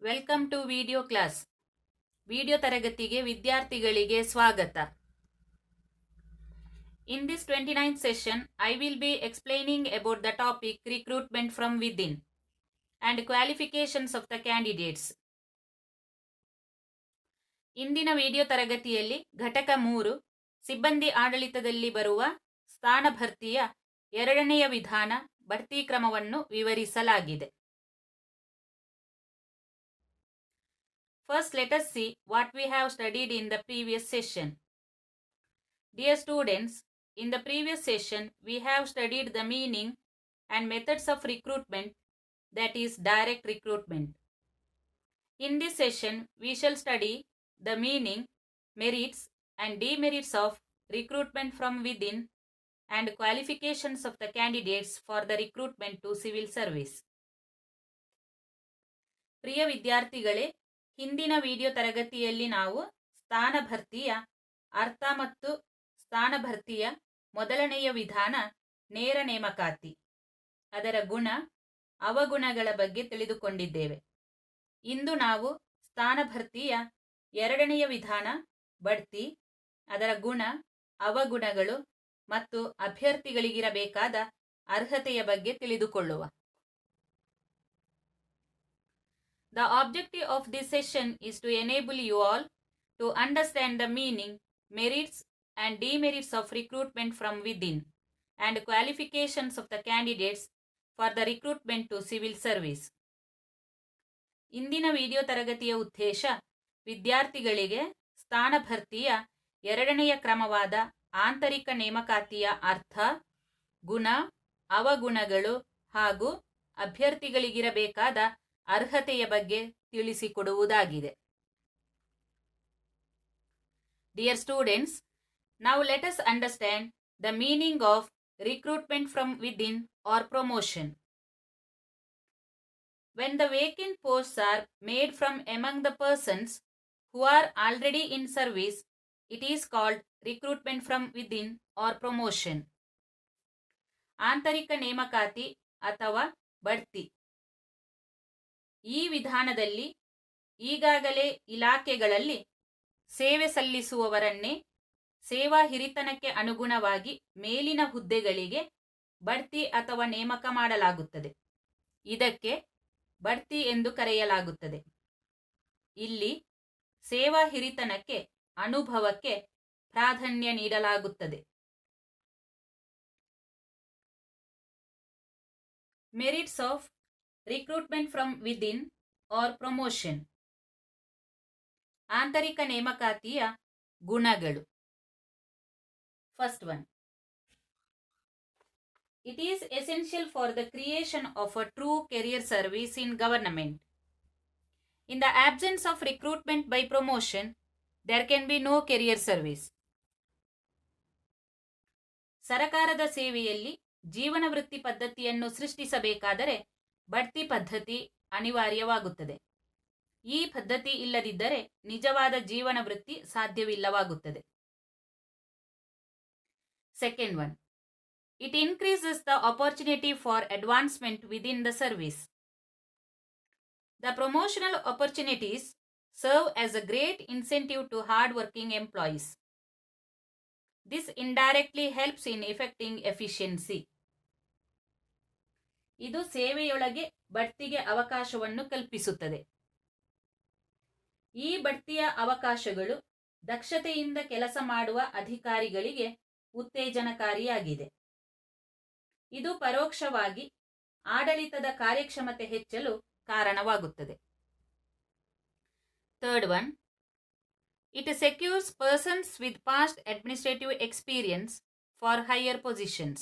Welcome to video class. Video ತರಗತಿಗೆ ವಿದ್ಯಾರ್ಥಿಗಳಿಗೆ ಸ್ವಾಗತ. In this 29th session, I will be explaining about the topic recruitment from within and qualifications of the candidates. ಇಂದಿನ video ತರಗತಿಯಲ್ಲಿ ಘಟಕ 3 ಸಿಬ್ಬಂದಿ ಆಡಳಿತದಲ್ಲಿ ಬರುವ ಸ್ಥಾನ ಭರ್ತಿಯ ಎರಡನೆಯ ವಿಧಾನ ಭರ್ತಿ ಕ್ರಮವನ್ನು ವಿವರಿಸಲಾಗಿದೆ. First, let us see what we have studied in the previous session. Dear students, in the previous session, we have studied the meaning and methods of recruitment, that is direct recruitment. In this session, we shall study the meaning, merits and demerits of recruitment from within and qualifications of the candidates for the recruitment to civil service. ಪ್ರಿಯ ವಿದ್ಯಾರ್ಥಿಗಳೇ, ಹಿಂದಿನ video ತರಗತಿಯಲ್ಲಿ ನಾವು ಸ್ಥಾನ ಭರ್ತಿಯ ಅರ್ಥ ಮತ್ತು ಸ್ಥಾನ ಭರ್ತಿಯ ಮೊದಲನೆಯ ವಿಧಾನ ನೇರ ನೇಮಕಾತಿ, ಅದರ ಗುಣ ಅವಗುಣಗಳ ಬಗ್ಗೆ ತಿಳಿದುಕೊಂಡಿದ್ದೇವೆ. ಇಂದು ನಾವು ಸ್ಥಾನ ಭರ್ತಿಯ ಎರಡನೆಯ ವಿಧಾನ ಬಡ್ತಿ, ಅದರ ಗುಣ ಅವಗುಣಗಳು ಮತ್ತು ಅಭ್ಯರ್ಥಿಗಳಿಗಿರಬೇಕಾದ ಅರ್ಹತೆಯ ಬಗ್ಗೆ ತಿಳಿದುಕೊಳ್ಳುವ. The objective of this session is to enable you all to understand the meaning, merits and demerits of recruitment from within and qualifications of the candidates for the recruitment to civil service. ಇಂದಿನ video ತರಗತಿಯ ಉದ್ದೇಶ ವಿದ್ಯಾರ್ಥಿಗಳಿಗೆ ಸ್ಥಾನ ಭರ್ತಿಯ ಎರಡನೆಯ ಕ್ರಮವಾದ ಆಂತರಿಕ ನೇಮಕಾತಿಯ ಅರ್ಥ, ಗುಣ, ಅವಗುಣಗಳು ಹಾಗೂ ಅಭ್ಯರ್ಥಿಗಳಿಗಿರಬೇಕಾದ ಅರ್ಹತೆಯ ಬಗ್ಗೆ ತಿಳಿಸಿಕೊಡುವುದಾಗಿದೆ. Dear students, now let us understand the meaning of recruitment from within or promotion. When the vacant posts are made from among the persons who are already in service, it is called recruitment from within or promotion. ಆಂತರಿಕ ನೇಮಕಾತಿ ಅಥವಾ ಬಡ್ತಿ. ಈ ವಿಧಾನದಲ್ಲಿ ಈಗಾಗಲೇ ಇಲಾಖೆಗಳಲ್ಲಿ ಸೇವೆ ಸಲ್ಲಿಸುವವರನ್ನೇ ಸೇವಾ ಹಿರಿತನಕ್ಕೆ ಅನುಗುಣವಾಗಿ ಮೇಲಿನ ಹುದ್ದೆಗಳಿಗೆ ಬಡ್ತಿ ಅಥವಾ ನೇಮಕ ಮಾಡಲಾಗುತ್ತದೆ. ಇದಕ್ಕೆ ಬಡ್ತಿ ಎಂದು ಕರೆಯಲಾಗುತ್ತದೆ. ಇಲ್ಲಿ ಸೇವಾ ಹಿರಿತನಕ್ಕೆ, ಅನುಭವಕ್ಕೆ ಪ್ರಾಧಾನ್ಯ ನೀಡಲಾಗುತ್ತದೆ. Merits of recruitment from within or promotion. ಆಂತರಿಕ ನೇಮಕಾತಿಯ ಗುಣಗಳು. First one, it is essential for the creation of a true career service in government. In the absence of recruitment by promotion, there can be no career service. ಸರಕಾರದ ಸೇವೆಯಲ್ಲಿ ಜೀವನ ವೃತ್ತಿ ಪದ್ಧತಿಯನ್ನು ಸೃಷ್ಟಿಸಬೇಕಾದರೆ ಬಡ್ತಿ ಪದ್ಧತಿ ಅನಿವಾರ್ಯವಾಗುತ್ತದೆ. ಈ ಪದ್ಧತಿ ಇಲ್ಲದಿದ್ದರೆ ನಿಜವಾದ ಜೀವನ ವೃತ್ತಿ ಸಾಧ್ಯವಿಲ್ಲವಾಗುತ್ತದೆ. Second one, it increases the opportunity for advancement within the service. The promotional opportunities serve as a great incentive to hard-working employees. This indirectly helps in effecting efficiency. ಇದು ಸೇವೆಯೊಳಗೆ ಬಡ್ತಿಗೆ ಅವಕಾಶವನ್ನು ಕಲ್ಪಿಸುತ್ತದೆ. ಈ ಬಡ್ತಿಯ ಅವಕಾಶಗಳು ದಕ್ಷತೆಯಿಂದ ಕೆಲಸ ಮಾಡುವ ಅಧಿಕಾರಿಗಳಿಗೆ ಉತ್ತೇಜನಕಾರಿಯಾಗಿದೆ. ಇದು ಪರೋಕ್ಷವಾಗಿ ಆಡಳಿತದ ಕಾರ್ಯಕ್ಷಮತೆ ಹೆಚ್ಚಲು ಕಾರಣವಾಗುತ್ತದೆ. Third one, it secures persons with past administrative experience for higher positions.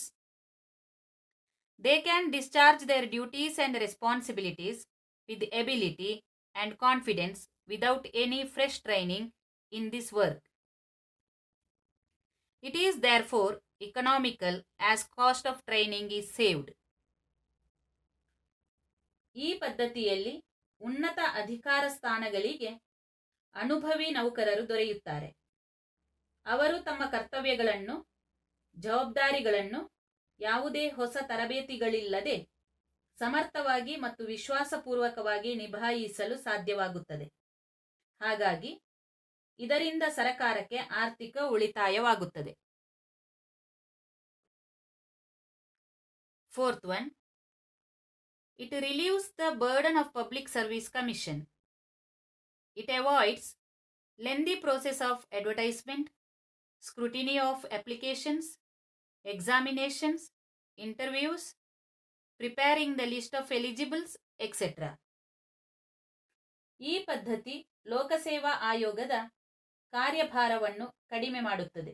They can discharge their duties and responsibilities with ability and confidence without any fresh training in this work. It is therefore economical as cost of training is saved. ಈ ಪದ್ಧತಿಯಲ್ಲಿ ಉನ್ನತ ಅಧಿಕಾರ ಸ್ಥಾನಗಳಿಗೆ ಅನುಭವಿ ನೌಕರರು ದೊರೆಯುತ್ತಾರೆ. ಅವರು ತಮ್ಮ ಕರ್ತವ್ಯಗಳನ್ನು, ಜವಾಬ್ದಾರಿಗಳನ್ನು ಯಾವುದೇ ಹೊಸ ತರಬೇತಿಗಳಿಲ್ಲದೆ ಸಮರ್ಥವಾಗಿ ಮತ್ತು ವಿಶ್ವಾಸಪೂರ್ವಕವಾಗಿ ನಿಭಾಯಿಸಲು ಸಾಧ್ಯವಾಗುತ್ತದೆ. ಹಾಗಾಗಿ ಇದರಿಂದ ಸರಕಾರಕ್ಕೆ ಆರ್ಥಿಕ ಉಳಿತಾಯವಾಗುತ್ತದೆ. Fourth one, it relieves the burden of Public Service Commission. It avoids lengthy process of advertisement, scrutiny of applications, examinations, interviews, preparing the list of eligibles, etc. ಈ ಪದ್ಧತಿ ಲೋಕಸೇವಾ ಆಯೋಗದ ಕಾರ್ಯಭಾರವನ್ನು ಕಡಿಮೆ ಮಾಡುತ್ತದೆ.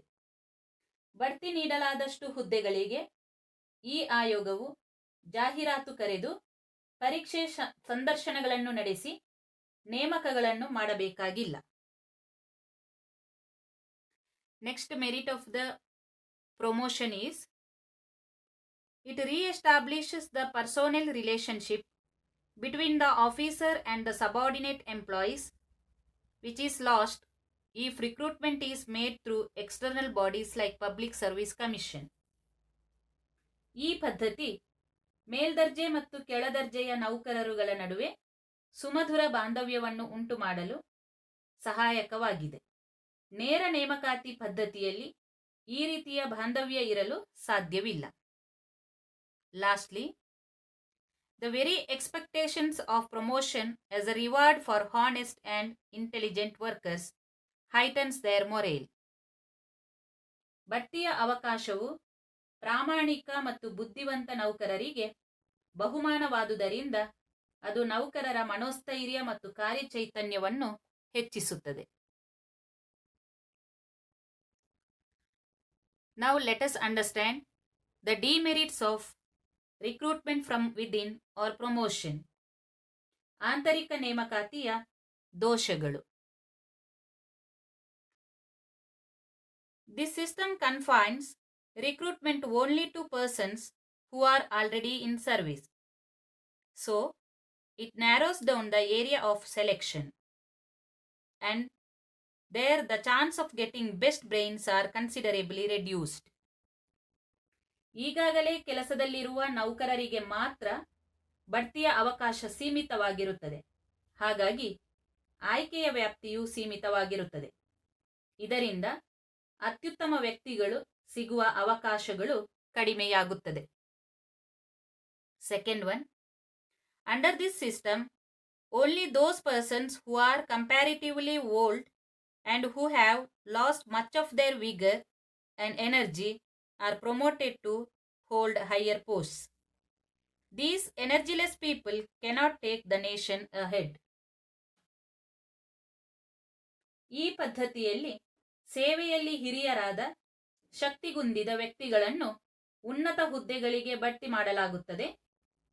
ಬಡ್ತಿ ನೀಡಲಾದಷ್ಟು ಹುದ್ದೆಗಳಿಗೆ ಈ ಆಯೋಗವು ಜಾಹೀರಾತು ಕರೆದು ಪರೀಕ್ಷೆ ಸಂದರ್ಶನಗಳನ್ನು ನಡೆಸಿ ನೇಮಕಗಳನ್ನು ಮಾಡಬೇಕಾಗಿಲ್ಲ. Next merit of the promotion is, it re-establishes the personnel relationship between the officer and the subordinate employees, which is lost if recruitment is made through external bodies like Public Service Commission. ಈ ಪದ್ಧತಿ ಮೇಲ್ದರ್ಜೆ ಮತ್ತು ಕೆಳದರ್ಜೆಯ ನೌಕರರುಗಳ ನಡುವೆ ಸುಮಧುರ ಬಾಂಧವ್ಯವನ್ನು ಉಂಟು ಮಾಡಲು ಸಹಾಯಕವಾಗಿದೆ. ನೇರ ನೇಮಕಾತಿ ಪದ್ಧತಿಯಲ್ಲಿ ಈ ರೀತಿಯ ಬಾಂಧವ್ಯ ಇರಲು ಸಾಧ್ಯವಿಲ್ಲ. Lastly, the very expectations of promotion as a reward for honest and intelligent workers heightens their morale. ಬಡ್ತಿಯ ಅವಕಾಶವು ಪ್ರಾಮಾಣಿಕ ಮತ್ತು ಬುದ್ಧಿವಂತ ನೌಕರರಿಗೆ ಬಹುಮಾನವಾದುದರಿಂದ ಅದು ನೌಕರರ ಮನೋಸ್ಥೈರ್ಯ ಮತ್ತು ಕಾರ್ಯಚೈತನ್ಯವನ್ನು ಹೆಚ್ಚಿಸುತ್ತದೆ. Now let us understand the demerits of recruitment from within or promotion. ಆಂತರಿಕ ನೇಮಕಾತಿಯ ದೋಷಗಳು. This system confines recruitment only to persons who are already in service. So, it narrows down the area of selection. And there the chance of getting best brains are considerably reduced. ಈಗಾಗಲೇ ಕೆಲಸದಲ್ಲಿರುವ ನೌಕರರಿಗೆ ಮಾತ್ರ ಬಡ್ತಿಯ ಅವಕಾಶ ಸೀಮಿತವಾಗಿರುತ್ತದೆ. ಹಾಗಾಗಿ ಆಯ್ಕೆಯ ವ್ಯಾಪ್ತಿಯು ಸೀಮಿತವಾಗಿರುತ್ತದೆ. ಇದರಿಂದ ಅತ್ಯುತ್ತಮ ವ್ಯಕ್ತಿಗಳು ಸಿಗುವ ಅವಕಾಶಗಳು ಕಡಿಮೆಯಾಗುತ್ತದೆ. Second one, under this system, only those persons who are comparatively old and who have lost much of their vigor and energy are promoted to hold higher posts. These energyless people cannot take the nation ahead. ಈ ಪದ್ಧತಿಯಲ್ಲಿ ಸೇವೆಯಲ್ಲಿ ಹಿರಿಯರಾದ ಶಕ್ತಿಗುಂದಿದ ವ್ಯಕ್ತಿಗಳನ್ನು ಉನ್ನತ ಹುದ್ದೆಗಳಿಗೆ ಬಡ್ತಿ ಮಾಡಲಾಗುತ್ತದೆ.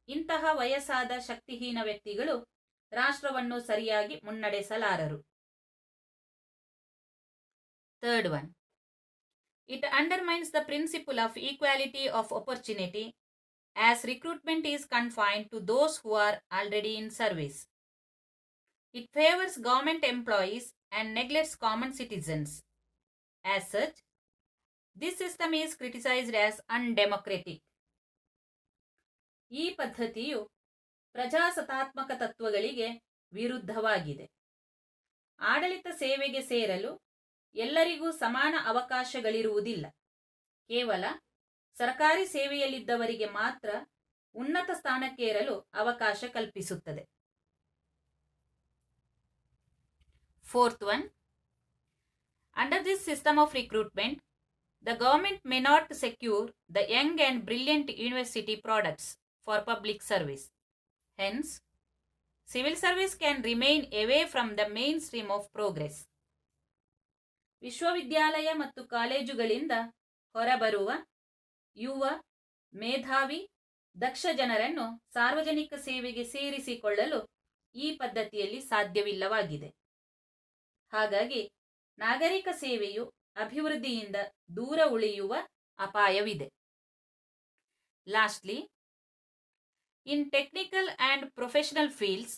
ಇಂತಹ ವಯಸ್ಸಾದ ಶಕ್ತಿಹೀನ ವ್ಯಕ್ತಿಗಳು ರಾಷ್ಟ್ರವನ್ನು ಸರಿಯಾಗಿ ಮುನ್ನಡೆಸಲಾರರು. Third one, it undermines the principle of equality of opportunity as recruitment is confined to those who are already in service. It favors government employees and neglects common citizens. As such, this system is criticized as undemocratic. ಈ ಪದ್ಧತಿಯು ಪ್ರಜಾಸತ್ತಾತ್ಮಕ ತತ್ವಗಳಿಗೆ ವಿರುದ್ಧವಾಗಿದೆ. ಆಡಳಿತ ಸೇವೆಗೆ ಸೇರಲು ಎಲ್ಲರಿಗೂ ಸಮಾನ ಅವಕಾಶಗಳಿರುವುದಿಲ್ಲ. ಕೇವಲ ಸರ್ಕಾರಿ ಸೇವೆಯಲ್ಲಿದ್ದವರಿಗೆ ಮಾತ್ರ ಉನ್ನತ ಸ್ಥಾನಕ್ಕೇರಲು ಅವಕಾಶ ಕಲ್ಪಿಸುತ್ತದೆ. Fourth one, under this system of recruitment, the government may not secure the young and brilliant university products for public service. Hence, civil service can remain away from the mainstream of progress. ವಿಶ್ವವಿದ್ಯಾಲಯ ಮತ್ತು ಕಾಲೇಜುಗಳಿಂದ ಹೊರಬರುವ ಯುವ, ಮೇಧಾವಿ, ದಕ್ಷ ಜನರನ್ನು ಸಾರ್ವಜನಿಕ ಸೇವೆಗೆ ಸೇರಿಸಿಕೊಳ್ಳಲು ಈ ಪದ್ಧತಿಯಲ್ಲಿ ಸಾಧ್ಯವಿಲ್ಲವಾಗಿದೆ. ಹಾಗಾಗಿ ನಾಗರಿಕ ಸೇವೆಯು ಅಭಿವೃದ್ಧಿಯಿಂದ ದೂರ ಉಳಿಯುವ ಅಪಾಯವಿದೆ. Lastly, in technical and professional fields,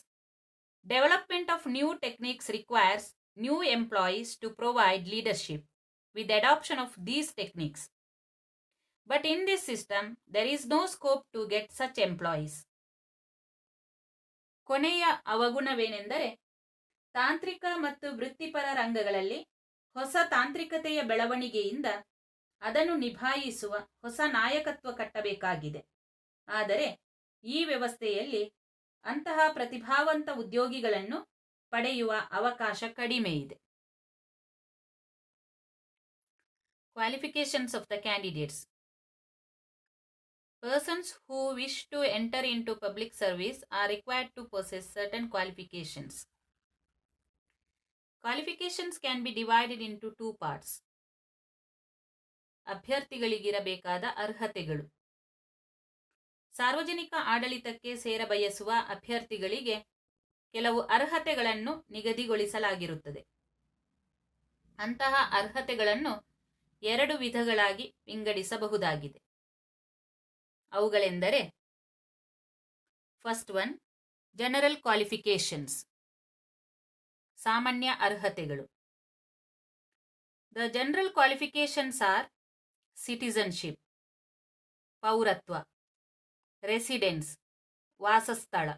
development of new techniques requires new employees to provide leadership with the adoption of these techniques. But in this system, there is no scope to get such employees. ಕೊನೆಯ ಅವಗುಣವೇನೆಂದರೆ ತಾಂತ್ರಿಕ ಮತ್ತು ವೃತ್ತಿಪರ ರಂಗಗಳಲ್ಲಿ ಹೊಸ ತಾಂತ್ರಿಕತೆಯ ಬೆಳವಣಿಗೆಯಿಂದ ಅದನ್ನು ನಿಭಾಯಿಸುವ ಹೊಸ ನಾಯಕತ್ವ ಕಟ್ಟಬೇಕಾಗಿದೆ. ಆದರೆ ಈ ವ್ಯವಸ್ಥೆಯಲ್ಲಿ ಅಂತಹ ಪ್ರತಿಭಾವಂತ ಉದ್ಯೋಗಿಗಳನ್ನು ಪಡೆಯುವ ಅವಕಾಶ ಕಡಿಮೆ ಇದೆ. Qualifications of the candidates. Persons who wish to enter into public service are required to possess certain qualifications. Qualifications can be divided into two parts. ಅಭ್ಯರ್ಥಿಗಳಿಗಿರಬೇಕಾದ ಅರ್ಹತೆಗಳು. ಸಾರ್ವಜನಿಕ ಆಡಳಿತಕ್ಕೆ ಸೇರಬಯಸುವ ಅಭ್ಯರ್ಥಿಗಳಿಗೆ ಕೆಲವು ಅರ್ಹತೆಗಳನ್ನು ನಿಗದಿಗೊಳಿಸಲಾಗಿರುತ್ತದೆ. ಅಂತಹ ಅರ್ಹತೆಗಳನ್ನು 2 ವಿಧಗಳಾಗಿ ವಿಂಗಡಿಸಬಹುದಾಗಿದೆ. ಅವುಗಳೆಂದರೆ ಫಸ್ಟ್ ಒನ್, ಜನರಲ್ ಕ್ವಾಲಿಫಿಕೇಶನ್ಸ್, ಸಾಮಾನ್ಯ ಅರ್ಹತೆಗಳು. The general qualifications are citizenship, ಪೌರತ್ವ, ರೆಸಿಡೆನ್ಸ್, ವಾಸಸ್ಥಳ,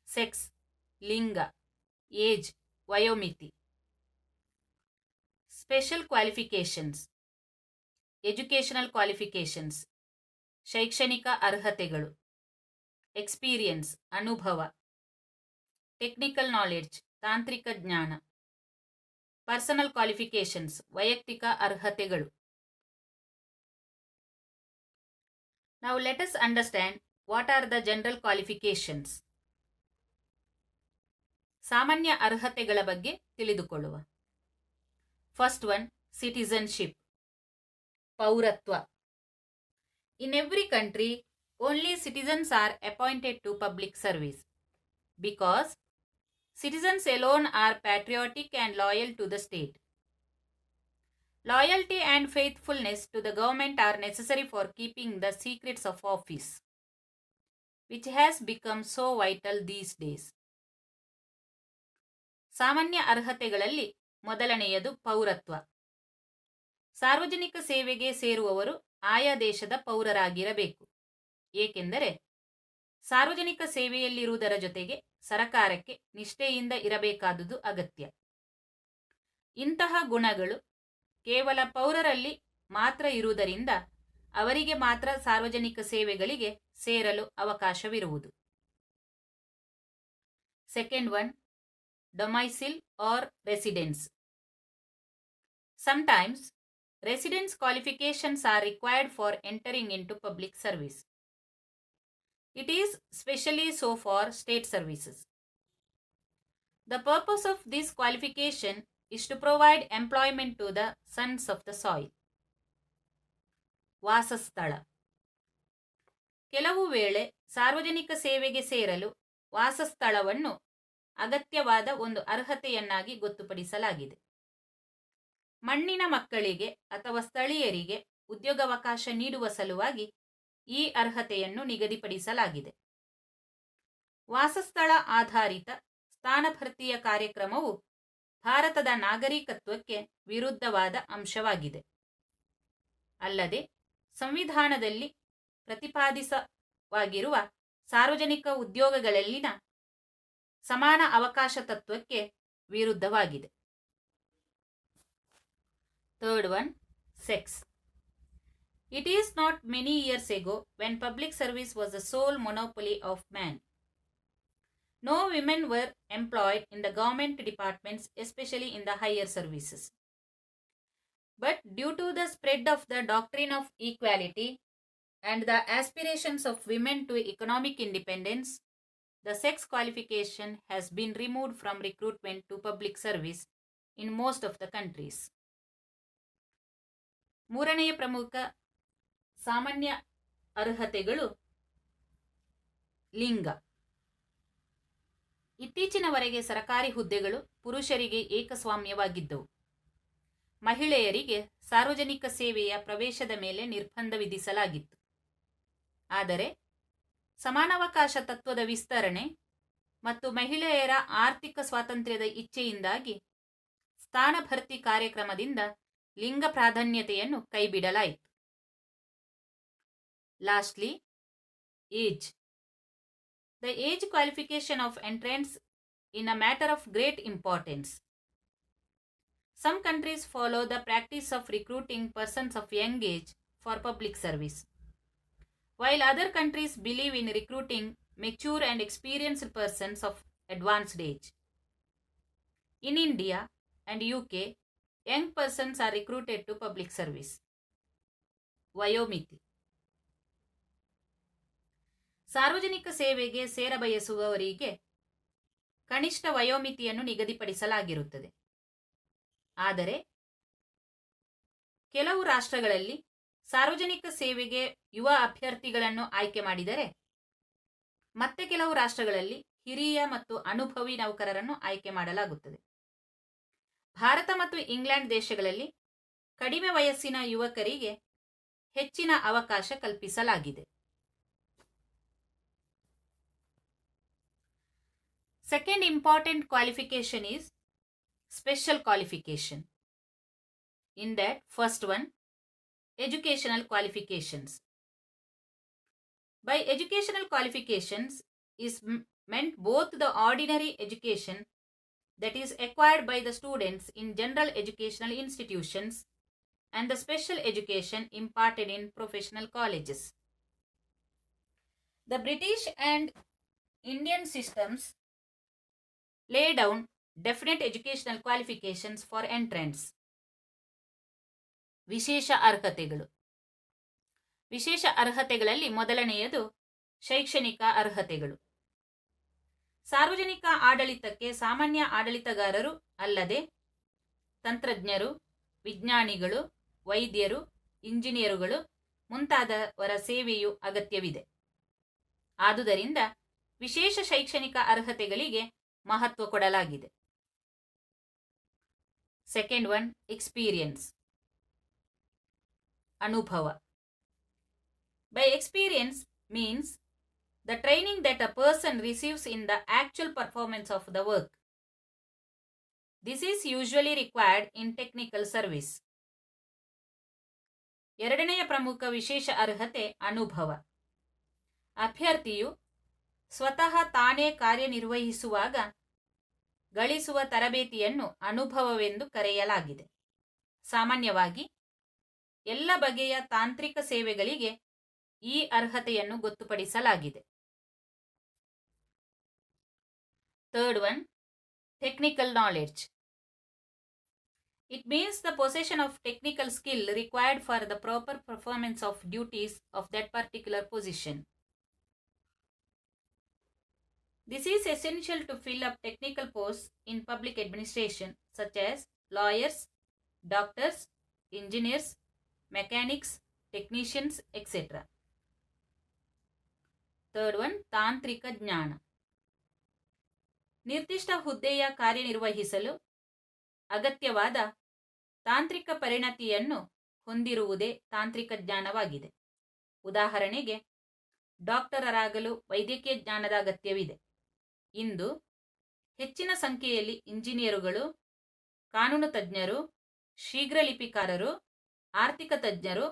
ಸೆಕ್ಸ್, ಲಿಂಗ, ಏಜ್, ವಯೋಮಿತಿ. ಸ್ಪೆಷಲ್ ಕ್ವಾಲಿಫಿಕೇಶನ್ಸ್, ಎಜುಕೇಷನಲ್ ಕ್ವಾಲಿಫಿಕೇಶನ್ಸ್, ಶೈಕ್ಷಣಿಕ ಅರ್ಹತೆಗಳು, ಎಕ್ಸ್ಪೀರಿಯನ್ಸ್, ಅನುಭವ, ಟೆಕ್ನಿಕಲ್ ನಾಲೆಡ್ಜ್, ತಾಂತ್ರಿಕ ಜ್ಞಾನ. ಪರ್ಸನಲ್ ಕ್ವಾಲಿಫಿಕೇಶನ್ಸ್, ವೈಯಕ್ತಿಕ ಅರ್ಹತೆಗಳು. Now let us understand what are the general qualifications. ಸಾಮಾನ್ಯ ಅರ್ಹತೆಗಳ ಬಗ್ಗೆ ತಿಳಿದುಕೊಳ್ಳುವ. ಫಸ್ಟ್ ಒನ್, ಸಿಟಿಜನ್ಶಿಪ್, ಪೌರತ್ವ. In every country, only citizens are appointed to public service because citizens alone are patriotic and loyal to the state. Loyalty and faithfulness to the government are necessary for keeping the secrets of office, which has become so vital these days. ಸಾಮಾನ್ಯ ಅರ್ಹತೆಗಳಲ್ಲಿ ಮೊದಲನೆಯದು ಪೌರತ್ವ. ಸಾರ್ವಜನಿಕ ಸೇವೆಗೆ ಸೇರುವವರು ಆಯಾ ದೇಶದ ಪೌರರಾಗಿರಬೇಕು. ಏಕೆಂದರೆ ಸಾರ್ವಜನಿಕ ಸೇವೆಯಲ್ಲಿರುವುದರ ಜೊತೆಗೆ ಸರಕಾರಕ್ಕೆ ನಿಷ್ಠೆಯಿಂದ ಇರಬೇಕಾದುದು ಅಗತ್ಯ. ಇಂತಹ ಗುಣಗಳು ಕೇವಲ ಪೌರರಲ್ಲಿ ಮಾತ್ರ ಇರುವುದರಿಂದ ಅವರಿಗೆ ಮಾತ್ರ ಸಾರ್ವಜನಿಕ ಸೇವೆಗಳಿಗೆ ಸೇರಲು ಅವಕಾಶವಿರುವುದು. Second one, domicile or residence. Sometimes residence qualifications are required for entering into public service. It is specially so for state services. The purpose of this qualification is to provide employment to the sons of the soil. ವಾಸಸ್ಥಳ. ಕೆಲವು ವೇಳೆ ಸಾರ್ವಜನಿಕ ಸೇವೆಗೆ ಸೇರಲು ವಾಸಸ್ಥಳವನ್ನು ಅಗತ್ಯವಾದ ಒಂದು ಅರ್ಹತೆಯನ್ನಾಗಿ ಗೊತ್ತುಪಡಿಸಲಾಗಿದೆ. ಮಣ್ಣಿನ ಮಕ್ಕಳಿಗೆ ಅಥವಾ ಸ್ಥಳೀಯರಿಗೆ ಉದ್ಯೋಗಾವಕಾಶ ನೀಡುವ ಸಲುವಾಗಿ ಈ ಅರ್ಹತೆಯನ್ನು ನಿಗದಿಪಡಿಸಲಾಗಿದೆ. ವಾಸಸ್ಥಳ ಆಧಾರಿತ ಸ್ಥಾನಭರ್ತಿಯ ಕಾರ್ಯಕ್ರಮವು ಭಾರತದ ನಾಗರಿಕತ್ವಕ್ಕೆ ವಿರುದ್ಧವಾದ ಅಂಶವಾಗಿದೆ. ಅಲ್ಲದೆ ಸಂವಿಧಾನದಲ್ಲಿ ಪ್ರತಿಪಾದಿತವಾಗಿರುವ ಸಾರ್ವಜನಿಕ ಉದ್ಯೋಗಗಳಲ್ಲಿನ ಸಮಾನ ಅವಕಾಶ ತತ್ವಕ್ಕೆ ವಿರುದ್ಧವಾಗಿದೆ. Third one, sex. It is not many years ago when public service was the sole monopoly of man. No women were employed in the government departments, especially in the higher services. But due to the spread of the doctrine of equality and the aspirations of women to economic independence, the sex qualification has been removed from recruitment to public service in most of the countries. ಮೂರನೆಯ ಪ್ರಮುಖ ಸಾಮಾನ್ಯ ಅರ್ಹತೆಗಳು ಲಿಂಗ. ಇತ್ತೀಚಿನವರೆಗೆ ಸರ್ಕಾರಿ ಹುದ್ದೆಗಳು ಪುರುಷರಿಗೆ ಏಕಸ್ವಾಮ್ಯವಾಗಿದ್ದವು. ಮಹಿಳೆಯರಿಗೆ ಸಾರ್ವಜನಿಕ ಸೇವೆಯ ಪ್ರವೇಶದ ಮೇಲೆ ನಿರ್ಬಂಧ ವಿಧಿಸಲಾಗಿತ್ತು. ಆದರೆ ಸಮಾನಾವಕಾಶ ತತ್ವದ ವಿಸ್ತರಣೆ ಮತ್ತು ಮಹಿಳೆಯರ ಆರ್ಥಿಕ ಸ್ವಾತಂತ್ರ್ಯದ ಇಚ್ಛೆಯಿಂದಾಗಿ ಸ್ಥಾನಭರ್ತಿ ಕಾರ್ಯಕ್ರಮದಿಂದ ಲಿಂಗ ಪ್ರಾಧಾನ್ಯತೆಯನ್ನು ಕೈಬಿಡಲಾಯಿತು. Lastly, age. The age qualification of entrants in a matter of great importance. Some countries follow the practice of recruiting persons of young age for public service, while other countries believe in recruiting mature and experienced persons of advanced age. In India and UK, young persons are recruited to public service. ವಯೋಮಿತಿ. ಸಾರ್ವಜನಿಕ ಸೇವೆಗೆ ಸೇರಬಯಸುವವರಿಗೆ ಕನಿಷ್ಠ ವಯೋಮಿತಿಯನ್ನು ನಿಗದಿಪಡಿಸಲಾಗಿರುತ್ತದೆ. ಆದರೆ ಕೆಲವು ರಾಷ್ಟ್ರಗಳಲ್ಲಿ ಸಾರ್ವಜನಿಕ ಸೇವೆಗೆ ಯುವ ಅಭ್ಯರ್ಥಿಗಳನ್ನು ಆಯ್ಕೆ ಮಾಡಿದರೆ ಮತ್ತೆ ಕೆಲವು ರಾಷ್ಟ್ರಗಳಲ್ಲಿ ಹಿರಿಯ ಮತ್ತು ಅನುಭವಿ ನೌಕರರನ್ನು ಆಯ್ಕೆ ಮಾಡಲಾಗುತ್ತದೆ. ಭಾರತ ಮತ್ತು ಇಂಗ್ಲೆಂಡ್ ದೇಶಗಳಲ್ಲಿ ಕಡಿಮೆ ವಯಸ್ಸಿನ ಯುವಕರಿಗೆ ಹೆಚ್ಚಿನ ಅವಕಾಶ ಕಲ್ಪಿಸಲಾಗಿದೆ. Second important qualification is special qualification. In that, first one, educational qualifications. By educational qualifications is meant both the ordinary education that is acquired by the students in general educational institutions and the special education imparted in professional colleges. The British and Indian systems lay down definite educational qualifications for entrants. ವಿಶೇಷ ಅರ್ಹತೆಗಳು. ವಿಶೇಷ ಅರ್ಹತೆಗಳಲ್ಲಿ ಮೊದಲನೆಯದು ಶೈಕ್ಷಣಿಕ ಅರ್ಹತೆಗಳು. ಸಾರ್ವಜನಿಕ ಆಡಳಿತಕ್ಕೆ ಸಾಮಾನ್ಯ ಆಡಳಿತಗಾರರು ಅಲ್ಲದೆ ತಂತ್ರಜ್ಞರು, ವಿಜ್ಞಾನಿಗಳು, ವೈದ್ಯರು, ಇಂಜಿನಿಯರುಗಳು ಮುಂತಾದವರ ಸೇವೆಯು ಅಗತ್ಯವಿದೆ. ಆದುದರಿಂದ ವಿಶೇಷ ಶೈಕ್ಷಣಿಕ ಅರ್ಹತೆಗಳಿಗೆ ಮಹತ್ವ ಕೊಡಲಾಗಿದೆ. ಸೆಕೆಂಡ್ ಒನ್, ಎಕ್ಸ್ಪೀರಿಯನ್ಸ್, ಅನುಭವ. By experience means the training that a person receives in the actual performance of the work. This is usually required in technical service. ಎರಡನೆಯ ಪ್ರಮುಖ ವಿಶೇಷ ಅರ್ಹತೆ ಅನುಭವ. ಅಭ್ಯರ್ಥಿಯು ಸ್ವತಃ ತಾನೇ ಕಾರ್ಯನಿರ್ವಹಿಸುವಾಗ ಗಳಿಸುವ ತರಬೇತಿಯನ್ನು ಅನುಭವವೆಂದು ಕರೆಯಲಾಗಿದೆ. ಸಾಮಾನ್ಯವಾಗಿ ಎಲ್ಲ ಬಗೆಯ ತಾಂತ್ರಿಕ ಸೇವೆಗಳಿಗೆ ಈ ಅರ್ಹತೆಯನ್ನು ಗೊತ್ತುಪಡಿಸಲಾಗಿದೆ. Third one, technical knowledge. It means the possession of technical skill required for the proper performance of duties of that particular position. This is essential to fill up technical posts in public administration such as lawyers, doctors, engineers, mechanics, technicians, etc. Third one, ತಾಂತ್ರಿಕ ಜ್ಞಾನ. ನಿರ್ದಿಷ್ಟ ಹುದ್ದೆಯ ಕಾರ್ಯನಿರ್ವಹಿಸಲು ಅಗತ್ಯವಾದ ತಾಂತ್ರಿಕ ಪರಿಣತಿಯನ್ನು ಹೊಂದಿರುವುದೇ ತಾಂತ್ರಿಕ ಜ್ಞಾನವಾಗಿದೆ. ಉದಾಹರಣೆಗೆ, ಡಾಕ್ಟರರಾಗಲು ವೈದ್ಯಕೀಯ ಜ್ಞಾನದ ಅಗತ್ಯವಿದೆ. ಇಂದು ಹೆಚ್ಚಿನ ಸಂಖ್ಯೆಯಲ್ಲಿ ಇಂಜಿನಿಯರುಗಳು, ಕಾನೂನು ತಜ್ಞರು, ಶೀಘ್ರ ಲಿಪಿಕಾರರು, ಆರ್ಥಿಕ ತಜ್ಞರು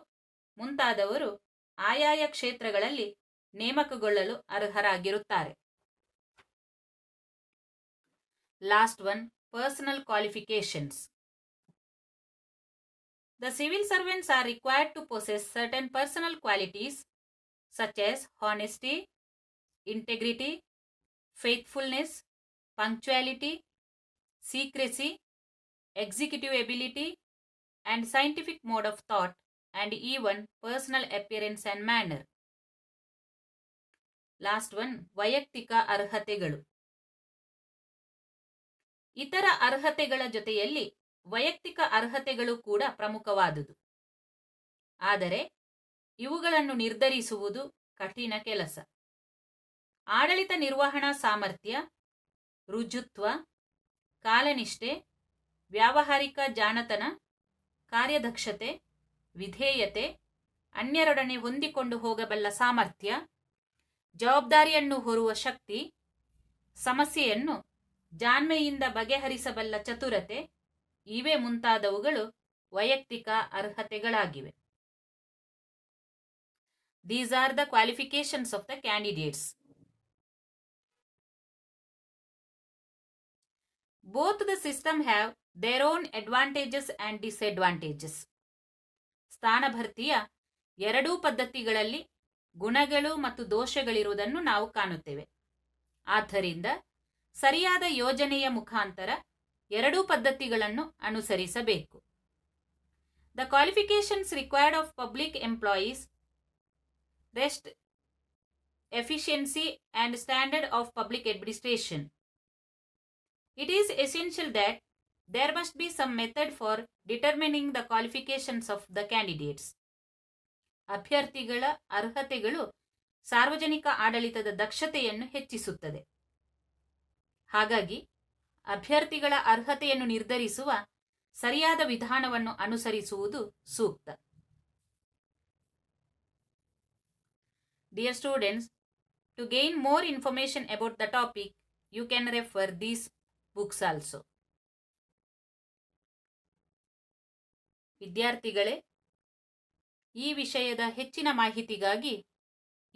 ಮುಂತಾದವರು ಆಯಾಯ ಕ್ಷೇತ್ರಗಳಲ್ಲಿ ನೇಮಕಗೊಳ್ಳಲು ಅರ್ಹರಾಗಿರುತ್ತಾರೆ. Last one, personal qualifications. The civil servants are required to possess certain personal qualities such as honesty, integrity, faithfulness, punctuality, secrecy, executive ability, and scientific mode of thought, and even personal appearance and manner. Last one, ವೈಯಕ್ತಿಕ ಅರ್ಹತೆಗಳು. ಇತರ ಅರ್ಹತೆಗಳ ಜೊತೆಯಲ್ಲಿ ವೈಯಕ್ತಿಕ ಅರ್ಹತೆಗಳು ಕೂಡ ಪ್ರಮುಖವಾದುದು. ಆದರೆ ಇವುಗಳನ್ನು ನಿರ್ಧರಿಸುವುದು ಕಠಿಣ ಕೆಲಸ. ಆಡಳಿತ ನಿರ್ವಹಣಾ ಸಾಮರ್ಥ್ಯ, ರುಜುತ್ವ, ಕಾಲನಿಷ್ಠೆ, ವ್ಯಾವಹಾರಿಕ ಜಾಣತನ, ಕಾರ್ಯದಕ್ಷತೆ, ವಿಧೇಯತೆ, ಅನ್ಯರೊಡನೆ ಹೊಂದಿಕೊಂಡು ಹೋಗಬಲ್ಲ ಸಾಮರ್ಥ್ಯ, ಜವಾಬ್ದಾರಿಯನ್ನು ಹೊರುವ ಶಕ್ತಿ, ಸಮಸ್ಯೆಯನ್ನು ಜಾಣ್ಮೆಯಿಂದ ಬಗೆಹರಿಸಬಲ್ಲ ಚತುರತೆ, ಇವೇ ಮುಂತಾದವುಗಳು ವೈಯಕ್ತಿಕ ಅರ್ಹತೆಗಳಾಗಿವೆ. These are the qualifications of the candidates. Both the system have their own advantages and disadvantages. ಸ್ಥಾನ ಭರ್ತಿಯ ಎರಡೂ ಪದ್ಧತಿಗಳಲ್ಲಿ ಗುಣಗಳು ಮತ್ತು ದೋಷಗಳಿರುವುದನ್ನು ನಾವು ಕಾಣುತ್ತೇವೆ. ಆದ್ದರಿಂದ ಸರಿಯಾದ ಯೋಜನೆಯ ಮುಖಾಂತರ ಎರಡೂ ಪದ್ಧತಿಗಳನ್ನು ಅನುಸರಿಸಬೇಕು. The qualifications required of public employees rest efficiency and standard of public administration. It is essential that there must be some method for determining the qualifications of the candidates. ಅಭ್ಯರ್ಥಿಗಳ ಅರ್ಹತೆಗಳು ಸಾರ್ವಜನಿಕ ಆಡಳಿತದ ದಕ್ಷತೆಯನ್ನು ಹೆಚ್ಚಿಸುತ್ತದೆ. ಹಾಗಾಗಿ ಅಭ್ಯರ್ಥಿಗಳ ಅರ್ಹತೆಯನ್ನು ನಿರ್ಧರಿಸುವ ಸರಿಯಾದ ವಿಧಾನವನ್ನು ಅನುಸರಿಸುವುದು ಸೂಕ್ತ. Dear students, to gain more information about the topic, you can refer these books also. ವಿದ್ಯಾರ್ಥಿಗಳೇ, ಈ ವಿಷಯದ ಹೆಚ್ಚಿನ ಮಾಹಿತಿಗಾಗಿ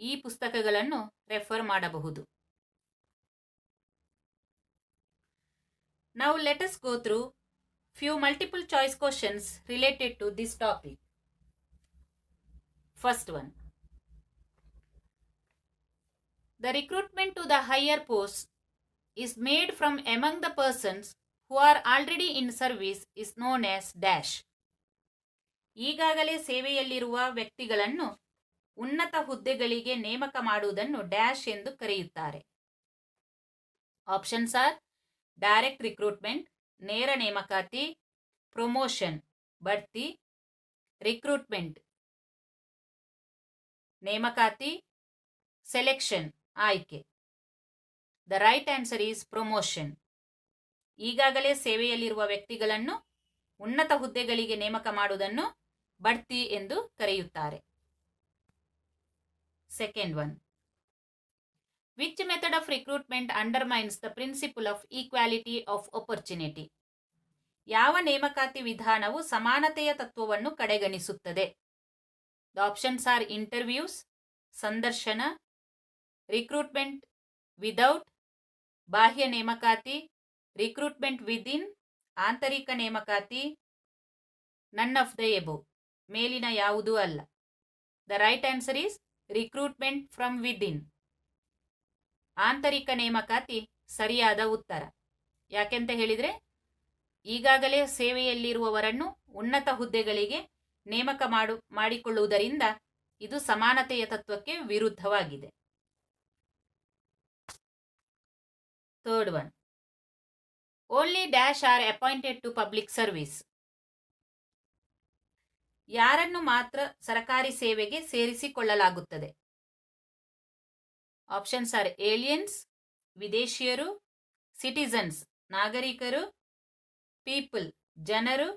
ಈ ಪುಸ್ತಕಗಳನ್ನು ರೆಫರ್ ಮಾಡಬಹುದು. Now let us go through few multiple choice questions related to this topic. First one. The recruitment to the higher posts is made from among the persons who are already in service is known as dash. ಈಗಾಗಲೇ ಸೇವೆಯಲ್ಲಿರುವ ವ್ಯಕ್ತಿಗಳನ್ನು ಉನ್ನತ ಹುದ್ದೆಗಳಿಗೆ ನೇಮಕ ಮಾಡುವುದನ್ನು dash ಎಂದು ಕರೆಯುತ್ತಾರೆ. Options are direct recruitment, ನೇರ ನೇಮಕಾತಿ, ಪ್ರಮೋಷನ್ ಬಡ್ತಿ, ರಿಕ್ರೂಟ್ಮೆಂಟ್ ನೇಮಕಾತಿ, ಸೆಲೆಕ್ಷನ್ ಆಯ್ಕೆ. The right answer is promotion. ಈಗಾಗಲೇ ಸೇವೆಯಲ್ಲಿರುವ ವ್ಯಕ್ತಿಗಳನ್ನು ಉನ್ನತ ಹುದ್ದೆಗಳಿಗೆ ನೇಮಕ ಮಾಡುವುದನ್ನು ಬಡ್ತಿ ಎಂದು ಕರೆಯುತ್ತಾರೆ. Second one. Which method of recruitment undermines the principle of equality of opportunity? ಯಾವ ನೇಮಕಾತಿ ವಿಧಾನವು ಸಮಾನತೆಯ ತತ್ವವನ್ನು ಕಡೆಗಣಿಸುತ್ತದೆ? ದ ಆಪ್ಷನ್ಸ್ ಆರ್ ಇಂಟರ್ವ್ಯೂಸ್, ಸಂದರ್ಶನ, ರಿಕ್ರೂಟ್ಮೆಂಟ್ ವಿದೌಟ್, ಬಾಹ್ಯ ನೇಮಕಾತಿ, ರಿಕ್ರೂಟ್ಮೆಂಟ್ ವಿದಿನ್, ಆಂತರಿಕ ನೇಮಕಾತಿ, ನನ್ ಆಫ್ ದ ಎಬೋವ್, ಮೇಲಿನ ಯಾವುದೂ ಅಲ್ಲ. The right answer is recruitment from within. ಆಂತರಿಕ ನೇಮಕಾತಿ ಸರಿಯಾದ ಉತ್ತರ. ಯಾಕೆಂತ ಹೇಳಿದರೆ ಈಗಾಗಲೇ ಸೇವೆಯಲ್ಲಿರುವವರನ್ನು ಉನ್ನತ ಹುದ್ದೆಗಳಿಗೆ ನೇಮಕ ಮಾಡಿಕೊಳ್ಳುವುದರಿಂದ ಇದು ಸಮಾನತೆಯ ತತ್ವಕ್ಕೆ ವಿರುದ್ಧವಾಗಿದೆ. Third one. Only dash are appointed to public service. ಯಾರನ್ನು ಮಾತ್ರ ಸರಕಾರಿ ಸೇವೆಗೆ ಸೇರಿಸಿಕೊಳ್ಳಲಾಗುತ್ತದೆ? ಆಪ್ಷನ್ಸ್ ಆರ್ ಏಲಿಯನ್ಸ್, ವಿದೇಶಿಯರು, ಸಿಟಿಸನ್ಸ್ ನಾಗರಿಕರು, ಪೀಪಲ್ ಜನರು,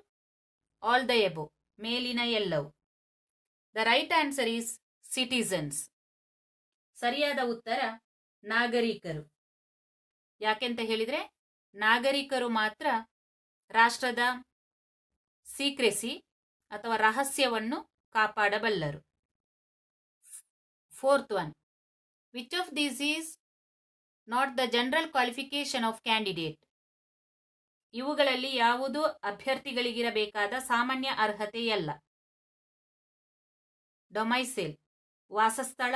ಆಲ್ ದ ಎಬೋವ್ ಮೇಲಿನ ಎಲ್ಲವೂ. The right answer is citizens. ಸರಿಯಾದ ಉತ್ತರ ನಾಗರಿಕರು. ಯಾಕೆಂತ ಹೇಳಿದರೆ ನಾಗರಿಕರು ಮಾತ್ರ ರಾಷ್ಟ್ರದ ಸೀಕ್ರೆಸಿ ಅಥವಾ ರಹಸ್ಯವನ್ನು ಕಾಪಾಡಬಲ್ಲರು. Fourth one. Which of these is not the general qualification of candidate? ಇವುಗಳಲ್ಲಿ ಯಾವುದು ಅಭ್ಯರ್ಥಿಗಳಿಗಿರಬೇಕಾದ ಸಾಮಾನ್ಯ ಅರ್ಹತೆಯಲ್ಲ? ಡೊಮೈಸೈಲ್ ವಾಸಸ್ಥಳ,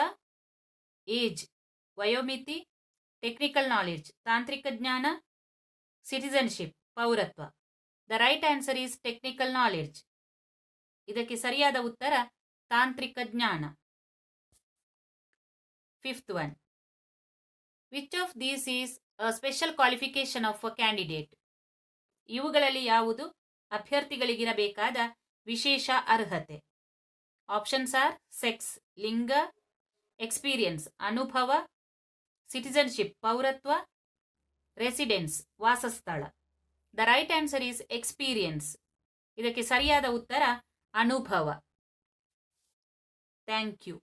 ಏಜ್ ವಯೋಮಿತಿ, ಟೆಕ್ನಿಕಲ್ ನಾಲೆಡ್ಜ್ ತಾಂತ್ರಿಕ ಜ್ಞಾನ, ಸಿಟಿಸನ್ಶಿಪ್ ಪೌರತ್ವ. The right answer is technical knowledge. ಇದಕ್ಕೆ ಸರಿಯಾದ ಉತ್ತರ ತಾಂತ್ರಿಕ ಜ್ಞಾನ. Fifth one. Which of these is a special qualification of a candidate? ಇವುಗಳಲ್ಲಿ ಯಾವುದು ಅಭ್ಯರ್ಥಿಗಳಿಗಿರಬೇಕಾದ ವಿಶೇಷ ಅರ್ಹತೆ? ಆಪ್ಷನ್ಸ್ ಆರ್ ಸೆಕ್ಸ್ ಲಿಂಗ, ಎಕ್ಸ್ಪೀರಿಯನ್ಸ್ ಅನುಭವ, ಸಿಟಿಸನ್ಶಿಪ್ ಪೌರತ್ವ, residence ವಾಸಸ್ಥಳ. The right answer is experience. ಇದಕ್ಕೆ ಸರಿಯಾದ ಉತ್ತರ ಅನುಭವ. Thank you.